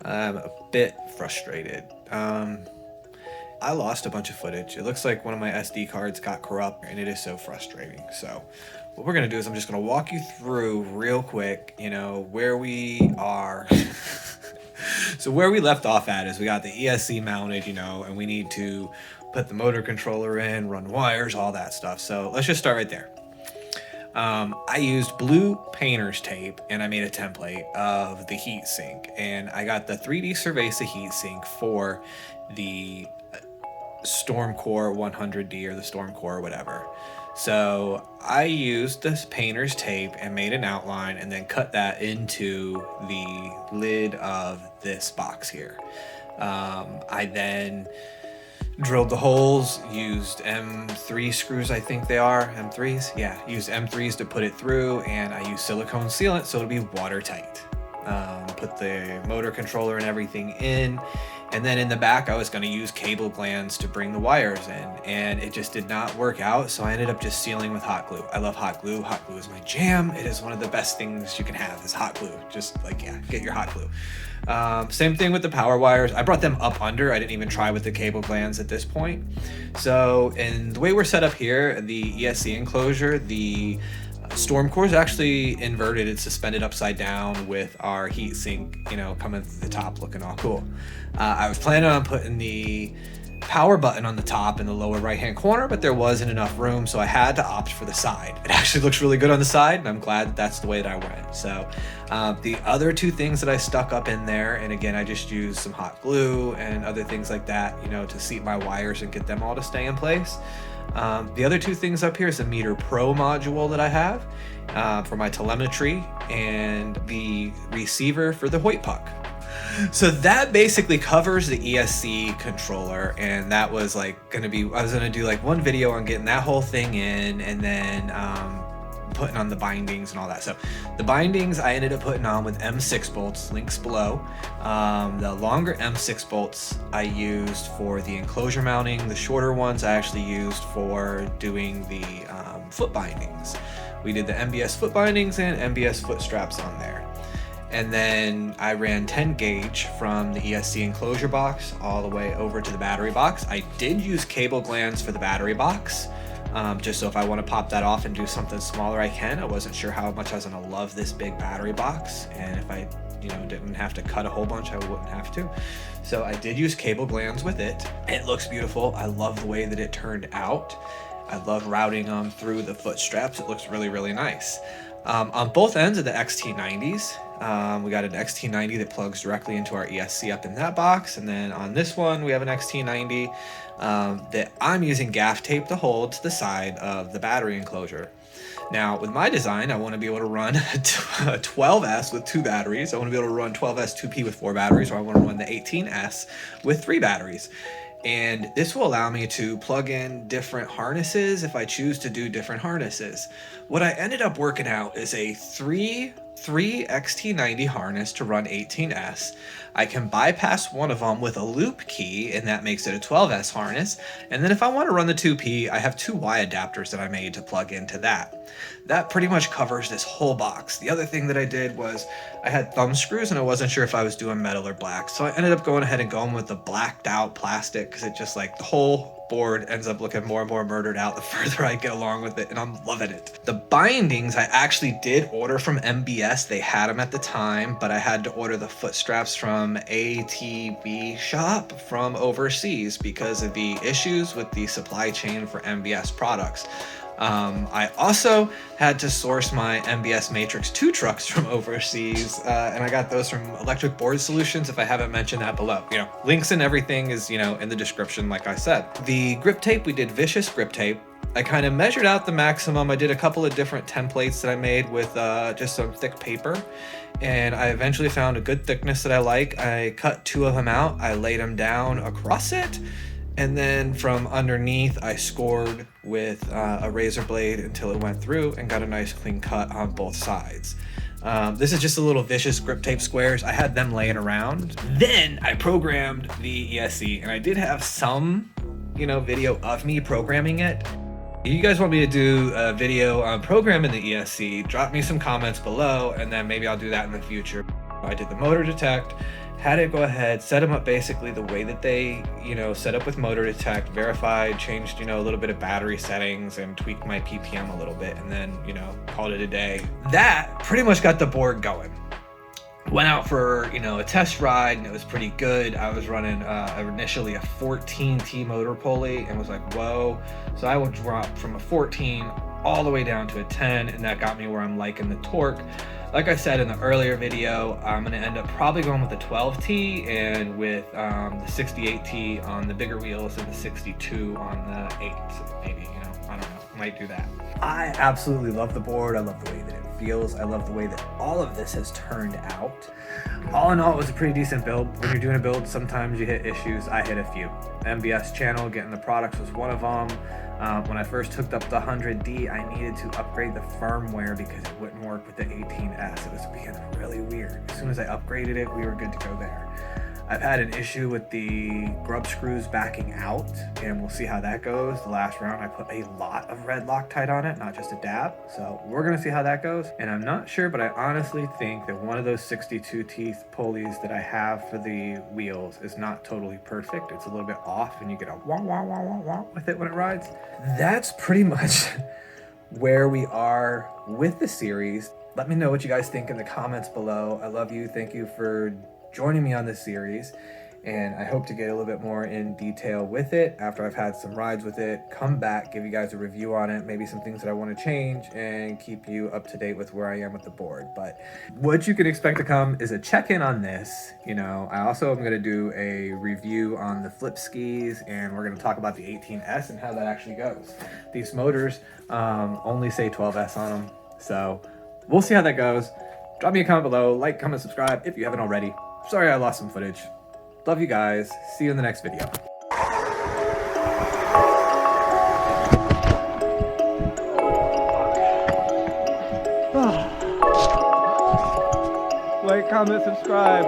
I'm a bit frustrated. I lost a bunch of footage. It looks like one of my SD cards got corrupt, and it is so frustrating. So what we're gonna do is I'm just gonna walk you through real quick, you know, where we are. So where we left off at is we got the ESC mounted, you know, and we need to put the motor controller in, run wires, all that stuff. So let's just start right there. I used blue painter's tape and I made a template of the heatsink, and I got the 3D Cerveza heatsink for the Stormcore 100D or the Stormcore or whatever. So I used this painter's tape and made an outline and then cut that into the lid of this box here. I then drilled the holes, used M3 screws, I think they are, M3s? Yeah, used M3s to put it through, and I used silicone sealant so it'll be watertight. Put the motor controller and everything in, and then in the back I was going to use cable glands to bring the wires in, and it just did not work out, so I ended up just sealing with hot glue. I love hot glue. Hot glue is my jam. It is one of the best things you can have is hot glue. Just like, yeah, get your hot glue. Same thing with the power wires. I brought them up under. I didn't even try with the cable glands at this point. So, and the way we're set up here, the ESC enclosure, the Stormcore is actually inverted. It's suspended upside down with our heatsink, you know, coming through the top looking all cool. I was planning on putting the power button on the top in the lower right hand corner, but there wasn't enough room, so I had to opt for the side. It actually looks really good on the side, and I'm glad that that's the way that I went. So the other two things that I stuck up in there, and again I just used some hot glue and other things like that, you know, to seat my wires and get them all to stay in place. The other two things up here is the Meter Pro module that I have for my telemetry, and the receiver for the Hoyt puck. So that basically covers the ESC controller, and that was like gonna be, I was gonna do like one video on getting that whole thing in, and then putting on the bindings and all that. So the bindings I ended up putting on with M6 bolts, links below. The longer M6 bolts I used for the enclosure mounting. The shorter ones I actually used for doing the foot bindings. We did the MBS foot bindings and MBS foot straps on there. And then I ran 10 gauge from the ESC enclosure box all the way over to the battery box. I did use cable glands for the battery box, just so if I want to pop that off and do something smaller, I can. I wasn't sure how much I was going to love this big battery box, and if I, you know, didn't have to cut a whole bunch, I wouldn't have to. So I did use cable glands with it. It looks beautiful. I love the way that it turned out. I love routing them through the foot straps. It looks really, really nice. On both ends of the XT90s, we got an XT90 that plugs directly into our ESC up in that box, and then on this one we have an XT90 that I'm using gaff tape to hold to the side of the battery enclosure. Now with my design, I want to be able to run a 12S with 2 batteries. I want to be able to run 12S 2P with 4 batteries, or I want to run the 18S with 3 batteries. And this will allow me to plug in different harnesses if I choose to do different harnesses. What I ended up working out is a 3 XT90 harness to run 18S. I can bypass one of them with a loop key, and that makes it a 12S harness. And then if I want to run the 2P, I have 2 Y adapters that I made to plug into that. That pretty much covers this whole box. The other thing that I did was I had thumb screws, and I wasn't sure if I was doing metal or black. So I ended up going ahead and going with the blacked out plastic, because it just, like, the whole board ends up looking more and more murdered out the further I get along with it, and I'm loving it. The bindings I actually did order from MBS. They had them at the time, but I had to order the foot straps from ATB shop from overseas because of the issues with the supply chain for MBS products. I also had to source my MBS Matrix 2 trucks from overseas, and I got those from Electric Board Solutions, if I haven't mentioned that below. You know, links and everything is, you know, in the description, like I said. The grip tape, we did Vicious grip tape. I kind of measured out the maximum. I did a couple of different templates that I made with just some thick paper, and I eventually found a good thickness that I like. I cut 2 of them out. I laid them down across it, and then from underneath I scored with a razor blade until it went through and got a nice clean cut on both sides. This is just a little Vicious grip tape squares. I had them laying around. Then I programmed the ESC, and I did have some, you know, video of me programming it. If you guys want me to do a video on programming the ESC, drop me some comments below, and then maybe I'll do that in the future. I did the motor detect, Had it go ahead, set them up basically the way that they, set up with motor detect, verified, changed, a little bit of battery settings and tweaked my PPM a little bit, and then, called it a day. That pretty much got the board going. Went out for, a test ride, and it was pretty good. I was running initially a 14T motor pulley and was like, whoa. So I would drop from a 14 all the way down to a 10, and that got me where I'm liking the torque. Like I said in the earlier video, I'm going to end up probably going with the 12T and with the 68T on the bigger wheels and the 62 on the 8. So maybe, I don't know, might do that. I absolutely love the board. I love the way that it feels. I love the way that all of this has turned out. All in all, it was a pretty decent build. When you're doing a build, sometimes you hit issues. I hit a few. MBS channel, getting the products was one of them. When I first hooked up the 100D, I needed to upgrade the firmware because it wouldn't work with the 18S. It was being really weird. As soon as I upgraded it, we were good to go there. I've had an issue with the grub screws backing out, and we'll see how that goes. The last round, I put a lot of red Loctite on it, not just a dab. So we're gonna see how that goes. And I'm not sure, but I honestly think that one of those 62 teeth pulleys that I have for the wheels is not totally perfect. It's a little bit off, and you get a wah, wah, wah, wah, wah with it when it rides. That's pretty much where we are with the series. Let me know what you guys think in the comments below. I love you. Thank you for joining me on this series, and I hope to get a little bit more in detail with it after I've had some rides with it, come back, give you guys a review on it, maybe some things that I want to change, and keep you up to date with where I am with the board. But what you can expect to come is a check-in on this. I also am going to do a review on the flip skis, and we're going to talk about the 18S and how that actually goes. These motors only say 12S on them, so we'll see how that goes. Drop me a comment below, like, comment, subscribe if you haven't already. Sorry I lost some footage. Love you guys. See you in the next video. Like, comment, subscribe.